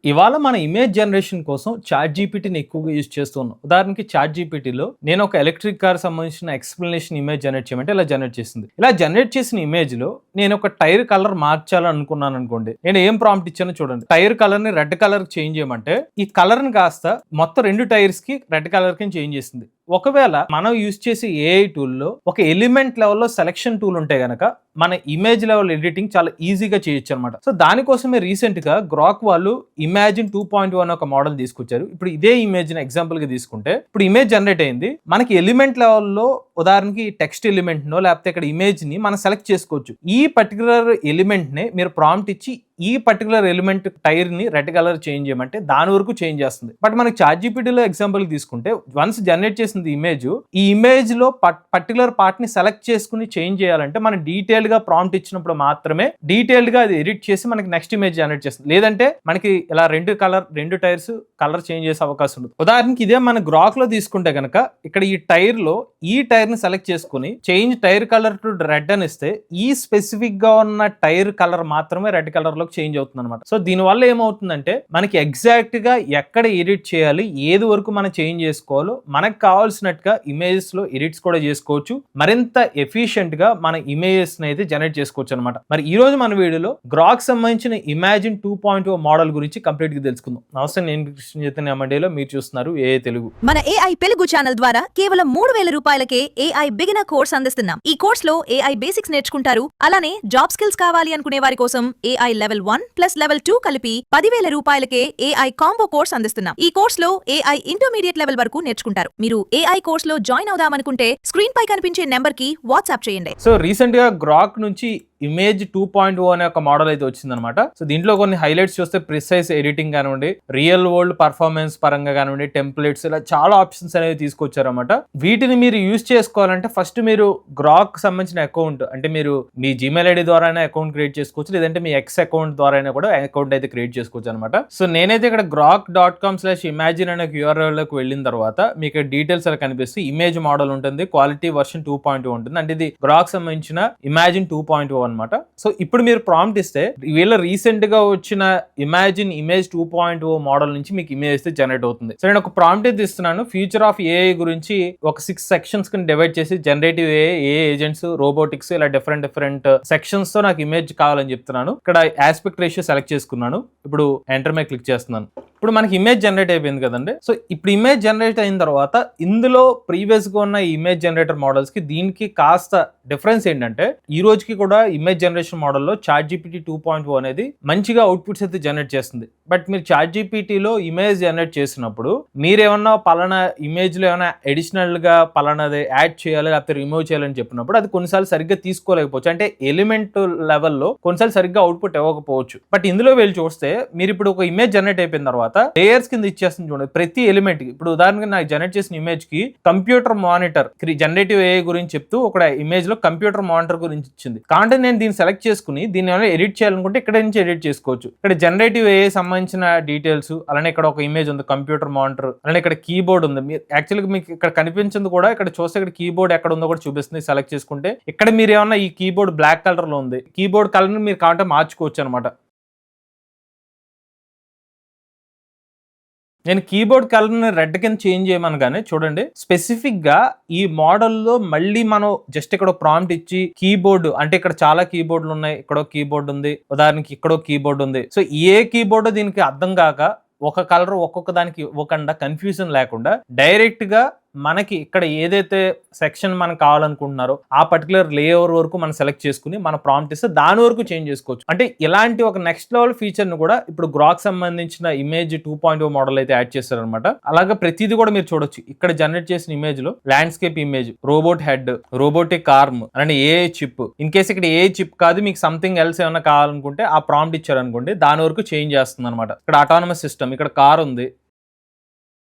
ఇవాళ మన image generation కోసం చాట్ జీపీటీని ఎక్కువగా యూజ్ చేస్తున్నాం. ఉదాహరణకి చాట్ జీపీటీలో నేను ఒక ఎలక్ట్రిక్ కార్ సంబంధించిన ఎక్స్‌ప్లనేషన్ ఇమేజ్ జనరేట్ చేయమంటే ఇలా జనరేట్ చేసింది. ఇలా జనరేట్ చేసిన ఇమేజ్‌లో నేను ఒక టైర్ కలర్ మార్చాలనుకున్నాననుకోండి. నేను ఏం ప్రాంప్ట్ ఇచ్చానో చూడండి. టైర్ కలర్‌ని రెడ్ కలర్‌కి చేంజ్ చేయమంటే ఈ కలర్‌ని కాస్త మొత్తం 2 టైర్స్‌కి రెడ్ కలర్‌కి చేంజ్ చేసింది. ఒకవేళ మనం యూజ్ చేసే ఏఐ టూల్‌లో ఒక ఎలిమెంట్ లెవెల్‌లో సెలక్షన్ టూల్ ఉంటే గనక మన ఇమేజ్ లెవెల్ ఎడిటింగ్ చాలా ఈజీగా చేయొచ్చు అనమాట. సో దానికోసమే రీసెంట్‌గా గ్రాక్ వాళ్ళు ఇమాజిన్ 2.1 ఒక మోడల్ తీసుకొచ్చారు. ఇప్పుడు ఇదే ఇమేజ్‌ని ఎగ్జాంపుల్‌గా తీసుకుంటే ఇప్పుడు ఇమేజ్ జనరేట్ అయింది. మనకి ఎలిమెంట్ లెవెల్‌లో ఉదాహరణకి టెక్స్ట్ ఎలిమెంట్‌నో లేకపోతే ఇక్కడ ఇమేజ్‌ని మనం సెలెక్ట్ చేసుకోవచ్చు. ఈ పర్టికులర్ ఎలిమెంట్‌ని మీరు ప్రాంప్ట్ ఇచ్చి ఈ పర్టికులర్ ఎలిమెంట్ టైర్ ని రెడ్ కలర్ చేంజ్ చేయమంటే దాని వరకు చేంజ్ చేస్తుంది. బట్ మనకి చాట్ జీపీటీలో ఎగ్జాంపుల్ తీసుకుంటే వన్స్ జనరేట్ చేసింది ఇమేజ్, ఈ ఇమేజ్ లో పర్టికులర్ పార్ట్ ని సెలెక్ట్ చేసుకుని చేంజ్ చేయాలంటే మనం డీటెయిల్డ్ గా ప్రాంప్ట్ ఇచ్చినప్పుడు మాత్రమే డీటెయిల్డ్ గా అది ఎడిట్ చేసి మనకి నెక్స్ట్ ఇమేజ్ జనరేట్ చేస్తుంది. లేదంటే మనకి ఇలా రెండు టైర్స్ కలర్ చేంజ్ చేసే అవకాశం ఉంది. ఉదాహరణకి ఇదే మన గ్రాక్ లో తీసుకుంటే కనుక ఇక్కడ ఈ టైర్ లో ఈ టైర్ ని సెలెక్ట్ చేసుకుని change tyre colour to red అని ఇస్తే ఈ స్పెసిఫిక్ గా ఉన్న టైర్ కలర్ మాత్రమే రెడ్ కలర్ లో చేంజ్ అవుతుంది అనమాట. సో దీని వల్ల ఏమవుతుందంటే మనకి ఎగ్జాక్ట్ గా ఎక్కడ ఎడిట్ చేయాలి, ఏది వరకు మనం చేంజ్ చేసుకోవాలో మనకు కావాల్సినట్టుగా ఇమేజెస్ లో ఎడిట్స్ కూడా చేసుకోవచ్చు. మరింత ఎఫిషియెంట్ గా మన ఇమేజెస్ అయితే జనరేట్ చేసుకోవచ్చు అనమాట. మరి ఈ రోజు మన వీడియోలో గ్రాక్ సంబంధించిన ఇమాజిన్ 2.0 మోడల్ గురించి కంప్లీట్ గా తెలుసుకుందాం. నమస్తే, నేను కృష్ణ చైతన్య మండేలో మీరు చూస్తున్నారు ఏఐ తెలుగు. మన ఏఐ తెలుగు ఛానల్ ద్వారా కేవలం 3,000 రూపాయలకే ఏఐ బిగినర్ కోర్స్ అందిస్తున్నాం. ఈ కోర్స్ లో ఏఐ బేసిక్స్ నేర్చుకుంటారు. అలానే జాబ్ స్కిల్స్ కావాలి అనుకునే వారి కోసం ఏఐ లెవెల్ 1 ప్లస్ లెవెల్ 2 కలిపి 10,000 రూపాయలకే ఏఐ కాంబో కోర్స్ అందిస్తున్నాం. ఈ కోర్స్ లో ఏఐ ఇంటర్మీడియట్ లెవెల్ వరకు నేర్చుకుంటారు. మీరు ఏఐ కోర్స్ లో జాయిన్ అవుదామనుకుంటే స్క్రీన్ పై కనిపించే నెంబర్ కి వాట్సాప్ చేయండి. సో రీసెంట్ గా గ్రాక్ నుంచి ఇమేజ్ 2.0 అనే ఒక మోడల్ అయితే వచ్చిందనమాట. సో దీంట్లో కొన్ని హైలైట్స్ చూస్తే ప్రిసైజ్ ఎడిటింగ్ కానివ్వండి, రియల్ వరల్డ్ పర్ఫార్మెన్స్ పరంగా కానివ్వండి, టెంప్లెట్స్, ఇలా చాలా ఆప్షన్స్ అనేవి తీసుకొచ్చారన్నమాట. వీటిని మీరు యూజ్ చేసుకోవాలంటే ఫస్ట్ మీరు గ్రాక్ సంబంధించిన అకౌంట్, అంటే మీరు మీ జీమెయిల్ ఐడి ద్వారా అకౌంట్ క్రియేట్ చేసుకోవచ్చు, లేదంటే మీ ఎక్స్ అకౌంట్ ద్వారా కూడా అకౌంట్ అయితే క్రియేట్ చేసుకోవచ్చు అనమాట. సో నేనైతే ఇక్కడ grok.com/imagine అనే URL లోకి వెళ్ళిన తర్వాత మీకు డీటెయిల్స్ అలా కనిపిస్తాయి. ఇమేజ్ మోడల్ ఉంటుంది, క్వాలిటీ వర్షన్ 2.0 ఉంటుంది. అంటే ఇది గ్రాక్ సంబంధించిన ఇమాజిన్ 2.0 అనమాట. సో ఇప్పుడు మీరు ప్రాంప్ట్ ఇస్తే వీళ్ళ రీసెంట్ గా వచ్చిన ఇమాజిన్ ఇమేజ్ 2.0 మోడల్ నుంచి మీకు ఇమేజ్ అయితే జనరేట్ అవుతుంది. సో నేను ఒక ప్రాంప్ట్ అయితే ఇస్తున్నాను. ఫ్యూచర్ ఆఫ్ ఏఐ గురించి ఒక 6 సెక్షన్స్ కి డివైడ్ చేసి జనరేటివ్ ఏఐ ఏజెంట్స్, రోబోటిక్స్, ఇలా డిఫరెంట్ సెక్షన్స్ తో నాకు ఇమేజ్ కావాలని చెప్తున్నాను. ఇక్కడ ఆస్పెక్ట్ రేషియో సెలెక్ట్ చేసుకున్నాను. ఇప్పుడు ఎంటర్ మీద క్లిక్ చేస్తున్నాను. ఇప్పుడు మనకి ఇమేజ్ జనరేట్ అయిపోయింది కదండి. సో ఇప్పుడు ఇమేజ్ జనరేట్ అయిన తర్వాత ఇందులో ప్రీవియస్ గా ఉన్న ఇమేజ్ జనరేటర్ మోడల్స్ కి దీనికి కాస్త డిఫరెన్స్ ఏంటంటే ఈ రోజుకి కూడా ఇమేజ్ జనరేషన్ మోడల్లో చాట్ జీపీటీ 2.0 అనేది మంచిగా అవుట్పుట్స్ అయితే జనరేట్ చేస్తుంది. బట్ మీరు చాట్ జీపీటీలో ఇమేజ్ జనరేట్ చేసినప్పుడు మీరేమన్నా పలానా ఇమేజ్ లో ఏమైనా అడిషనల్ గా పలానాది యాడ్ చేయాలి లేకపోతే రిమూవ్ చేయాలని చెప్పినప్పుడు అది కొన్నిసార్లు సరిగ్గా తీసుకోలేకపోవచ్చు. అంటే ఎలిమెంట్ లెవెల్లో కొన్నిసార్లు సరిగ్గా అవుట్పుట్ ఇవ్వకపోవచ్చు. బట్ ఇందులో వెళ్ళి చూస్తే మీరు ఇప్పుడు ఒక ఇమేజ్ జనరేట్ అయిపోయిన తర్వాత లేయర్స్ కింద ఇచ్చేస్తుంది చూడండి. ప్రతి ఎలిమెంట్ కి ఇప్పుడు ఉదాహరణకి నాకు జనరేట్ చేసిన ఇమేజ్ కి కంప్యూటర్ మానిటర్ జనరేటివ్ ఏఐ గురించి చెప్తూ ఒక ఇమేజ్ లో కంప్యూటర్ మానిటర్ గురించి ఇచ్చింది. కాబట్టి నేను దీన్ని సెలెక్ట్ చేసుకుని దీన్ని ఏమైనా ఎడిట్ చేయాలనుకుంటే ఇక్కడ నుంచి ఎడిట్ చేసుకోవచ్చు. ఇక్కడ జనరేటివ్ ఏఐ సంబంధించిన డీటెయిల్స్, అలానే ఇక్కడ ఒక ఇమేజ్ ఉంది కంప్యూటర్ మానిటర్, అలానే ఇక్కడ కీబోర్డ్ ఉంది. మీరు యాక్చువల్గా మీకు ఇక్కడ కనిపించింది కూడా ఇక్కడ చూస్తే ఇక్కడ కీబోర్డ్ ఎక్కడ ఉందో కూడా చూపిస్తుంది. సెలెక్ట్ చేసుకుంటే ఇక్కడ మీరు ఏమన్నా ఈ కీబోర్డ్ బ్లాక్ కలర్ లో ఉంది, కీబోర్డ్ కలర్ ని మీరు కావాలంటే మార్చుకోవచ్చు అనమాట. నేను కీబోర్డ్ కలర్ని రెడ్ కింద చేంజ్ చేయమనగానే చూడండి స్పెసిఫిక్ గా ఈ మోడల్లో మళ్ళీ మనం జస్ట్ ఇక్కడ ప్రాంప్ట్ ఇచ్చి కీబోర్డ్, అంటే ఇక్కడ చాలా కీబోర్డులు ఉన్నాయి, ఇక్కడో కీబోర్డ్ ఉంది, ఉదాహరణకి ఇక్కడో కీబోర్డ్ ఉంది. సో ఏ కీబోర్డ్ దీనికి అర్థం కాక ఒక కలర్ ఒక్కొక్క దానికి ఇవ్వకుండా కన్ఫ్యూజన్ లేకుండా డైరెక్ట్ గా మనకి ఇక్కడ ఏదైతే సెక్షన్ మనం కావాలనుకుంటున్నారో ఆ పర్టికులర్ లేయర్ వరకు మనం సెలెక్ట్ చేసుకుని మన ప్రాంప్ట్ ఇస్తే దాని వరకు చేంజ్ చేసుకోవచ్చు. అంటే ఇలాంటి ఒక నెక్స్ట్ లెవెల్ ఫీచర్ ను కూడా ఇప్పుడు గ్రాక్ సంబంధించిన ఇమేజ్ 2.0 మోడల్ అయితే యాడ్ చేస్తారనమాట. అలాగే ప్రతిదీ కూడా మీరు చూడొచ్చు. ఇక్కడ జనరేట్ చేసిన ఇమేజ్ లో landscape image, robot head, robotic arm, అలానే ఏఐ చిప్. ఇన్ కేసు ఇక్కడ ఏ చిప్ కాదు, మీకు సంథింగ్ ఎల్స్ ఏమైనా కావాలనుకుంటే ఆ ప్రాంప్ట్ ఇచ్చారనుకోండి దాని వరకు చేంజ్ చేస్తుంది అనమాట. ఇక్కడ ఆటోనమస్ సిస్టమ్, ఇక్కడ కార్ ఉంది.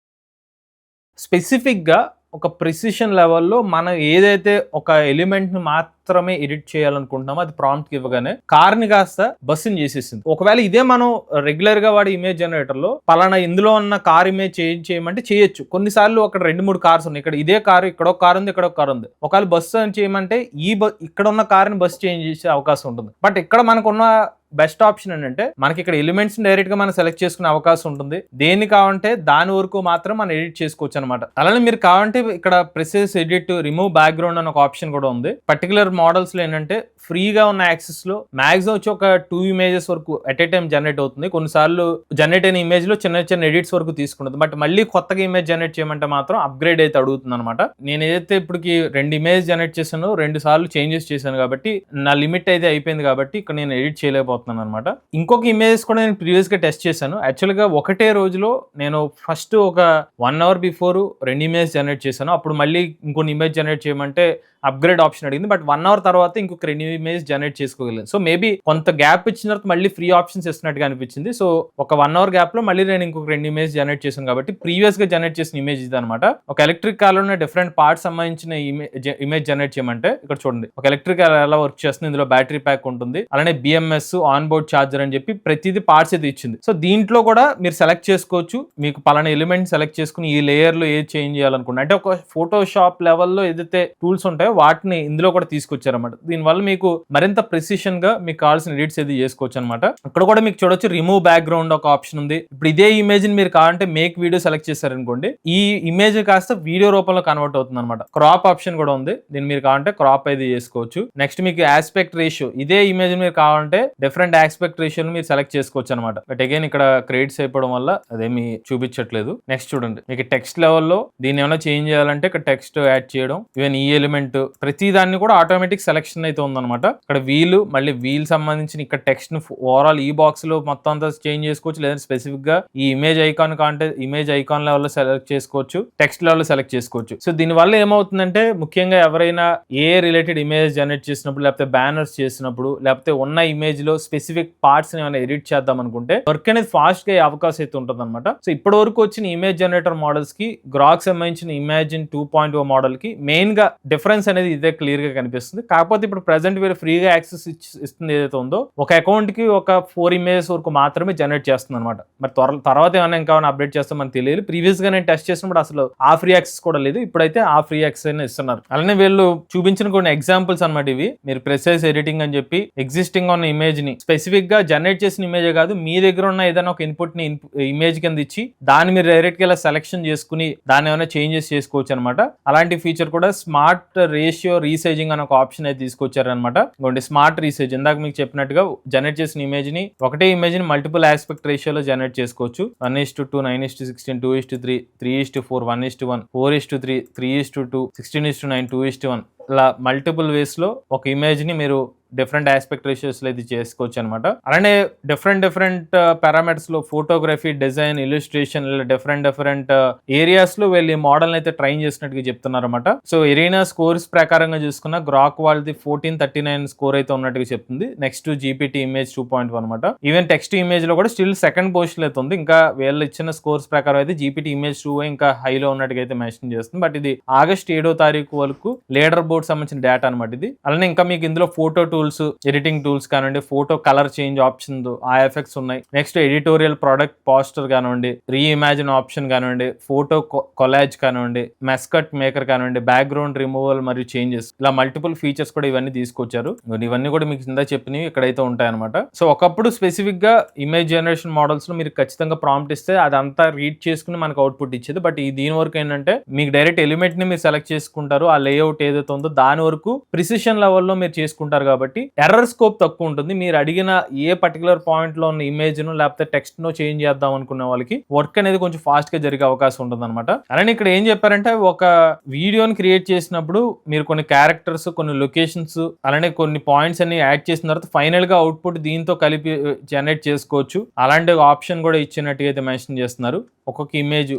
స్పెసిఫిక్గా ఒక ప్రిసిషన్ లెవెల్లో మనం ఏదైతే ఒక ఎలిమెంట్ని మాత్రమే ఎడిట్ చేయాలనుకుంటున్నామో అది ప్రాంప్ట్ ఇవ్వగానే కార్ ని కాస్త బస్సుని చేసేసింది. ఒకవేళ ఇదే మనం రెగ్యులర్ గా వాడే ఇమేజ్ జనరేటర్ లో పలానా ఇందులో ఉన్న కార్ ఇమేజ్ చేంజ్ చేయమంటే చేయొచ్చు. కొన్నిసార్లు అక్కడ 2-3 కార్స్ ఉన్నాయి, ఇక్కడ ఇదే కారు, ఇక్కడ ఒక కార్ ఉంది, ఇక్కడ ఒక కార్ ఉంది. ఒకవేళ బస్సు అని చేయమంటే ఇక్కడ ఉన్న కార్ ని బస్సు చేంజ్ చేసే అవకాశం ఉంటుంది. బట్ ఇక్కడ మనకున్న బెస్ట్ ఆప్షన్ ఏంటంటే మనకి ఇక్కడ ఎలిమెంట్స్ డైరెక్ట్ గా మనం సెలెక్ట్ చేసుకునే అవకాశం ఉంటుంది. దేన్ని కావాలంటే దాని వరకు మాత్రం మనం ఎడిట్ చేసుకోవచ్చు అనమాట. అలానే మీరు కావాలంటే ఇక్కడ ప్రెసెస్ ఎడిట్ రిమూవ్ బ్యాక్గ్రౌండ్ అని ఒక ఆప్షన్ కూడా ఉంది. పర్టికులర్ మోడల్స్ లో ఏంటంటే ఫ్రీగా ఉన్న యాక్సెస్ లో మాక్సిమం వచ్చి ఒక 2 ఇమేజెస్ వరకు ఎట్ ఏ టైం జనరేట్ అవుతుంది. కొన్నిసార్లు జనరేట్ అయిన ఇమేజ్ లో చిన్న చిన్న ఎడిట్స్ వరకు తీసుకుంటుంది. బట్ మళ్ళీ కొత్తగా ఇమేజ్ జనరేట్ చేయమంటే మాత్రం అప్గ్రేడ్ అయితే అడుగుతుంది అనమాట. నేను ఏదైతే ఇప్పటికి 2 ఇమేజ్ జనరేట్ చేశానో 2 సార్లు చేంజెస్ చేశాను కాబట్టి నా లిమిట్ అయితే అయిపోయింది కాబట్టి ఇక్కడ నేను ఎడిట్ చేయలేకపోతున్నాను అనమాట. ఇంకొక ఇమేజెస్ కూడా నేను ప్రీవియస్ గా టెస్ట్ చేశాను. యాక్చువల్ గా ఒకటే రోజులో నేను ఫస్ట్ ఒక 1 అవర్ బిఫోర్ 2 ఇమేజ్ జనరేట్ చేశాను. అప్పుడు మళ్ళీ ఇంకొన్ని ఇమేజ్ జనరేట్ చేయమంటే అప్గ్రేడ్ ఆప్షన్ అడిగింది. బట్ 1 అవర్ తర్వాత ఇంకొక 2 ఇమేజ్ జనరేట్ చేసుకోగలను. సో మేబీ కొంత గ్యాప్ ఇచ్చిన తర్వాత మళ్ళీ ఫ్రీ ఆప్షన్స్ ఇస్తున్నట్టుగా అనిపించింది. సో ఒక 1 అవర్ గ్యాప్ లో మళ్ళీ నేను ఇంకొక 2 ఇమేజ్ జనరేట్ చేశాను కాబట్టి ప్రీవియస్ గా జనరేట్ చేసిన ఇమేజ్ ఇది అనమాట. ఒక ఎలక్ట్రిక్ కార్ లో ఉన్న డిఫరెంట్ పార్ట్స్ సంబంధించిన ఇమేజ్ జనరేట్ చేయమంటే ఇక్కడ చూడండి ఒక ఎలక్ట్రిక్ కార్ ఎలా వర్క్ చేస్తుంది, ఇందులో బ్యాటరీ ప్యాక్ ఉంటుంది, అలానే బిఎంఎస్, ఆన్ బోర్డ్ ఛార్జర్ అని చెప్పి ప్రతిదీ పార్ట్స్ అయితే ఇచ్చింది. సో దీంట్లో కూడా మీరు సెలెక్ట్ చేసుకోవచ్చు. మీకు పలానా ఎలిమెంట్ సెలెక్ట్ చేసుకుని ఈ లేయర్ లో ఏది చేంజ్ చేయాలనుకుంటే అంటే ఒక ఫోటోషాప్ లెవెల్లో ఏదైతే టూల్స్ ఉంటాయో వాటిని ఇందులో కూడా తీసుకొచ్చారన్నమాట. దీనివల్ల మీకు మరింత ప్రెసిషన్ గా మీకు కావాల్సిన ఎడిట్స్ ఏది చేసుకోవచ్చు అనమాట. ఇక్కడ కూడా మీకు చూడొచ్చు రిమూవ్ బ్యాక్గ్రౌండ్ ఒక ఆప్షన్ ఉంది. ఇప్పుడు ఇదే ఇమేజ్ ని మీరు కావాలంటే మేక్ వీడియో సెలెక్ట్ చేశారనుకోండి, ఈ ఇమేజ్ కాస్త వీడియో రూపంలో కన్వర్ట్ అవుతుంది అనమాట. క్రాప్ ఆప్షన్ కూడా ఉంది, దీన్ని మీరు కావాలంటే క్రాప్ అయితే చేసుకోవచ్చు. నెక్స్ట్ మీకు ఆస్పెక్ట్ రేషియో, ఇదే ఇమేజ్ మీరు కావాలంటే డిఫరెంట్ ఆస్పెక్ట్ రేషియోని మీరు సెలెక్ట్ చేసుకోవచ్చు అనమాట. బట్ అగైన్ ఇక్కడ క్రెడిట్స్ అయిపోవడం వల్ల అదేమి చూపించట్లేదు. నెక్స్ట్ చూడండి మీకు టెక్స్ట్ లెవెల్లో దీన్ని ఏమైనా చేంజ్ చేయాలంటే ఇక్కడ టెక్స్ట్ యాడ్ చేయడం, ఈవెన్ ఈ ఎలిమెంట్ ప్రతి దాన్ని కూడా ఆటోమేటిక్ సెలెక్షన్ అయితే ఉందన్నమాట. ఇక్కడ వీల్ సంబంధించిన ఇక్కడ టెక్స్ట్ ను ఓవరాల్ ఈ బాక్స్ లో మొత్తం అంతా చేంజ్ చేసుకోవచ్చు. లేదంటే స్పెసిఫిక్ గా ఈ ఇమేజ్ ఐకాన్ కాంటే ఇమేజ్ ఐకాన్ లెవెల్ లో సెలెక్ట్ చేసుకోవచ్చు, టెక్స్ట్ లెవెల్ లో సెలెక్ట్ చేసుకోవచ్చు. సో దీని వల్ల ఏమవుతుందంటే ముఖ్యంగా ఎవరైనా ఏ రిలేటెడ్ ఇమేజ్ జనరేట్ చేసినప్పుడు, లేకపోతే బ్యానర్స్ చేసినప్పుడు, లేకపోతే ఉన్న ఇమేజ్ లో స్పెసిఫిక్ పార్ట్స్ ఏమైనా ఎడిట్ చేద్దాం అనుకుంటే వర్క్ అనేది ఫాస్ట్ గా అవకాశం అయితే ఉంటుంది అనమాట. సో ఇప్పటి వరకు వచ్చిన ఇమేజ్ జనరేటర్ మోడల్స్ కి గ్రాక్ సంబంధించిన ఇమాజిన్ 2.0 మోడల్ కి మెయిన్ గా డిఫరెన్స్ అనేది ఇదే క్లియర్ గా కనిపిస్తుంది. కాకపోతే ఇప్పుడు ప్రెసెంట్ వీరు ఫ్రీగా యాక్సెస్ ఇస్తుంది ఏదైతే ఉందో ఒక అకౌంట్ కి ఒక 4 ఇమేజెస్ వరకు మాత్రమే జనరేట్ చేస్తుంది అనమాట. మరి తర్వాత ఏమైనా ఇంకా అప్డేట్ చేస్తాం మనకు తెలియదు. ప్రీవియస్ గా నేను టెస్ట్ చేసినప్పుడు అసలు ఆ ఫ్రీ యాక్సెస్ కూడా లేదు, ఇప్పుడైతే ఆ ఫ్రీ యాక్సెస్ అయినా ఇస్తున్నారు. అలానే వీళ్ళు చూపించిన కొన్ని ఎగ్జాంపుల్స్ అనమాట ఇవి. మీరు ప్రెసైజ్ ఎడిటింగ్ అని చెప్పి ఎగ్జిస్టింగ్ ఉన్న ఇమేజ్ ని స్పెసిఫిక్ గా జనరేట్ చేసిన ఇమేజే కాదు, మీ దగ్గర ఉన్న ఏదైనా ఒక ఇన్పుట్ ని ఇమేజ్ కింద ఇచ్చి దాన్ని మీరు డైరెక్ట్ గా ఇలా సెలెక్షన్ చేసుకుని దాన్ని ఏమైనా చేంజెస్ చేసుకోవచ్చు అనమాట. అలాంటి ఫీచర్ కూడా స్మార్ట్ రేషియో రీసైజింగ్ అని ఒక ఆప్షన్ అయితే తీసుకొచ్చారనమాట. ఇంకోటి స్మార్ట్ రీసైజ్, ఇందాక మీకు చెప్పినట్టుగా జనరేట్ చేసిన ఇమేజ్ ని ఒకటే ఇమేజ్ ని మల్టిపుల్ ఆస్పెక్ట్ రేషియోలో జనరేట్ చేసుకోవచ్చు. 1:2, 9:16, 2:3, 3:4, 1:1, 4:3, 3:2, 16:9, 2:1 ఇలా మల్టిపుల్ వేస్ లో ఒక ఇమేజ్ ని మీరు డిఫరెంట్ ఆస్పెక్ట్ రేషియోస్ లో ఇది చేసుకోవచ్చు అనమాట. అలానే డిఫరెంట్ పారామీటర్స్ లో ఫోటోగ్రఫీ, డిజైన్, ఇలిస్ట్రేషన్ ఇలా డిఫరెంట్ ఏరియాస్ లో వీళ్ళు ఈ మోడల్ అయితే ట్రైన్ చేసినట్టుగా చెప్తున్నారు అనమాట. సో ఎరీనా స్కోర్స్ ప్రకారంగా చూసుకున్న గ్రాక్ వాళ్ళది 1439 స్కోర్ అయితే ఉన్నట్టుగా చెప్తుంది. నెక్స్ట్ జీపీటీ ఇమేజ్ 2.1 అనమాట. ఈవెన్ టెక్స్ట్ ఇమేజ్ లో కూడా స్టిల్ సెకండ్ పొజిషన్ అయితే ఉంది. ఇంకా వీళ్ళు ఇచ్చిన స్కోర్స్ ప్రకారం అయితే జీపీటీ ఇమేజ్ 2 ఇంకా హైలో ఉన్నట్టుగా అయితే మెన్షన్ చేస్తుంది. బట్ ఇది ఆగస్ట్ 7వ తారీఖు వరకు లీడర్ బోర్డ్ సంబంధించిన డేటా అనమాట ఇది. అలానే ఇంకా మీకు ఇందులో ఫోటో టూల్స్, ఎడిటింగ్ టూల్స్ కానివ్వండి, ఫోటో కలర్ చేంజ్ ఆప్షన్ ఆ ఎఫెక్ట్స్ ఉన్నాయి. నెక్స్ట్ ఎడిటోరియల్ ప్రొడక్ట్ పోస్టర్ కానివ్వండి, రీఇమాజిన్ ఆప్షన్ కానివ్వండి, ఫోటో కొలాజ్ కానివ్వండి, మెస్కట్ మేకర్ కానివ్వండి, బ్యాక్గ్రౌండ్ రిమూవల్ మరియు చేంజెస్ ఇలా మల్టిపుల్ ఫీచర్స్ కూడా ఇవన్నీ తీసుకొచ్చారు. ఇవన్నీ కూడా మీకు ఇందా చెప్పినవి ఇక్కడైతే ఉంటాయి అనమాట. సో ఒకప్పుడు స్పెసిఫిక్ గా ఇమేజ్ జనరేషన్ మోడల్స్ లో మీరు ఖచ్చితంగా ప్రాంప్ట్ ఇస్తే అదంతా రీడ్ చేసుకుని మనకు అవుట్పుట్ ఇచ్చేది. బట్ దీని వరకు ఏంటంటే మీకు డైరెక్ట్ ఎలిమెంట్ ని మీరు సెలెక్ట్ చేసుకుంటారు, ఆ లేఅవుట్ ఏదైతే ఉందో దాని వరకు ప్రిసిషన్ లెవెల్లో మీరు చేసుకుంటారు కాబట్టి ఎర్రర్ స్కోప్ తక్కువ ఉంటుంది. మీరు అడిగిన ఏ పర్టికులర్ పాయింట్ లో ఉన్న ఇమేజ్ ను లేకపోతే టెక్స్ట్ ను చేంజ్ చేద్దాం అనుకునే వాళ్ళకి వర్క్ అనేది కొంచెం ఫాస్ట్ గా జరిగే అవకాశం ఉంటుంది అనమాట. అలానే ఇక్కడ ఏం చెప్పారంటే ఒక వీడియోని క్రియేట్ చేసినప్పుడు మీరు కొన్ని క్యారెక్టర్స్, కొన్ని లొకేషన్స్, అలానే కొన్ని పాయింట్స్ అన్ని యాడ్ చేసిన తర్వాత ఫైనల్ గా అవుట్పుట్ దీంతో కలిపి జనరేట్ చేసుకోవచ్చు. అలాంటి ఆప్షన్ కూడా ఇచ్చినట్టుగా అయితే మెన్షన్ చేస్తున్నారు. ఒక్కొక్క ఇమేజ్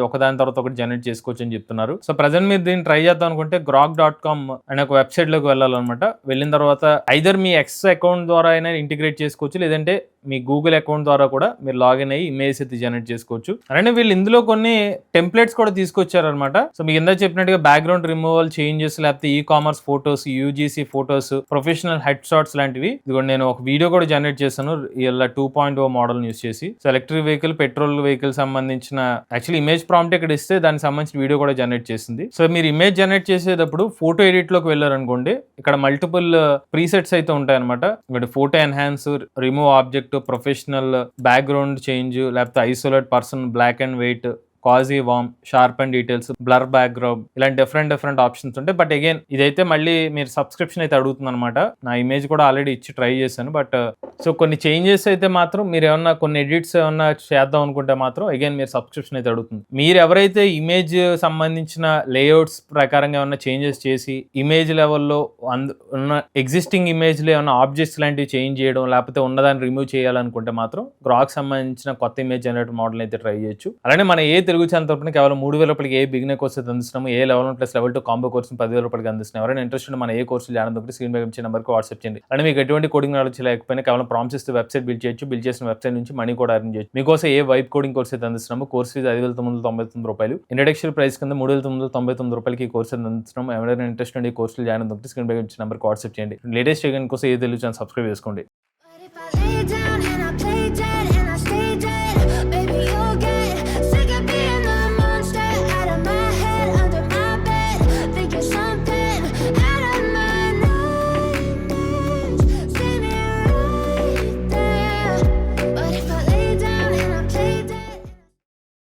ఒకదాని తర్వాత ఒకటి జనరేట్ చేసుకోవచ్చు అని చెప్తున్నారు. సో ప్రెజెంట్ మీరు దీన్ని ట్రై చేద్దాం అనుకుంటే grok.com అనే ఒక వెబ్సైట్ లోకి వెళ్ళాలన్నమాట. వెళ్ళిన తర్వాత ఐదర్ మీ ఎక్స్ అకౌంట్ ద్వారా అయినా ఇంటిగ్రేట్ చేసుకోవచ్చు, లేదంటే మీ గూగుల్ అకౌంట్ ద్వారా కూడా మీరు లాగిన్ అయ్యి ఇమేజ్ అయితే జనరేట్ చేసుకోవచ్చు. అలానే వీళ్ళు ఇందులో కొన్ని టెంప్లెట్స్ కూడా తీసుకొచ్చారనమాట. సో మీకు ఇందాక చెప్పినట్టుగా బ్యాక్గ్రౌండ్ రిమూవల్ చేంజెస్, లేకపోతే e commerce photos, UGC photos, professional head shots లాంటివి. ఇదిగోండి నేను ఒక వీడియో కూడా జనరేట్ చేశాను ఇలా 2.0 మోడల్ యూస్ చేసి. So electric vehicle, petrol vehicle సంబంధించిన యాక్చువల్లీ ఇమేజ్ ప్రాంప్ట్ ఇక్కడ ఇస్తే దానికి సంబంధించిన వీడియో కూడా జనరేట్ చేసింది. సో మీరు ఇమేజ్ జనరేట్ చేసేటప్పుడు ఫోటో ఎడిట్ లోకి వెళ్ళారనుకోండి, ఇక్కడ మల్టిపుల్ ప్రీసెట్స్ అయితే ఉంటాయన్నమాట. ఇక్కడ photo enhance, remove object, professional, background change, లేకపోతే isolate person, black and white, cozy warm, sharp and details, blur background, ఇలాంటి డిఫరెంట్ ఆప్షన్స్ ఉంటాయి. బట్ అగైన్ ఇదైతే మళ్ళీ మీరు సబ్స్క్రిప్షన్ అయితే అడుగుతుంది అనమాట. నా ఇమేజ్ కూడా ఆల్రెడీ ఇచ్చి ట్రై చేశాను. బట్ సో కొన్ని చేంజెస్ అయితే మాత్రం మీరు ఏమన్నా కొన్ని ఎడిట్స్ ఏమన్నా చేద్దాం అనుకుంటే మాత్రం అగైన్ మీరు సబ్స్క్రిప్షన్ అయితే అడుగుతుంది. మీరు ఎవరైతే ఇమేజ్ సంబంధించిన లేఅవుట్స్ ప్రకారంగా ఏమన్నా చేంజెస్ చేసి ఇమేజ్ లెవెల్లో ఉన్న ఎగ్జిస్టింగ్ ఇమేజ్ లో ఏమన్నా ఆబ్జెక్ట్స్ లాంటివి చేంజ్ చేయడం, లేకపోతే ఉన్నదాన్ని రిమూవ్ చేయాలనుకుంటే మాత్రం గ్రాక్ సంబంధించిన కొత్త ఇమేజ్ జనరేటర్ మోడల్ అయితే ట్రై చేయొచ్చు. అలానే మన ఏ తెలుగు ఛానల్ తరపున కేవలం 3,000 రూపాయలకి ఏ బిగినర్ కోర్స్ అయితే అందిస్తున్నాము, ఏ level 1 plus level 2 combo course 10,000 రూపాయలకి అందిస్తున్నాం. ఎవరైనా ఇంట్రెస్ట్ మన ఏ కోర్సు జాయిన్ స్క్రీన్ మీద ఇచ్చే నెంబర్కి వాట్సాప్ చేయండి. అలానే మీకు ఎటువంటి కోడింగ్ నాలెడ్జ్ లేకపోయినా కేవలం ప్రాంప్ట్స్ ఇస్తే వెబ్సైట్ బిల్డ్ చేయొచ్చు. బిల్డ్ చేసిన వెబ్సైట్ నుంచి మనీ కూడా ఎర్న్ చేయొచ్చు. మీకోసం ఏ వైబ్ కోడింగ్ కోర్స్ అయితే అందిస్తున్నాము. కోర్స్ ఫీజు 5,999 రూపాయలు. ఇంట్రడక్షన్ ప్రైస్ కింద 3,999 రూపాయలకి ఈ కోర్స్ అయితే అందిస్తున్నాము. ఎవరైనా ఇంట్రెస్ట్ ఉండి ఈ కోర్సులు జాయిన్ స్క్రీన్ మీద ఇచ్చే నెంబర్కి వాట్సాప్ చేయండి. లేటెస్ట్ కోసం ఏ తెలుగు ఛానల్ సబ్స్క్రైబ్ చేసుకోండి.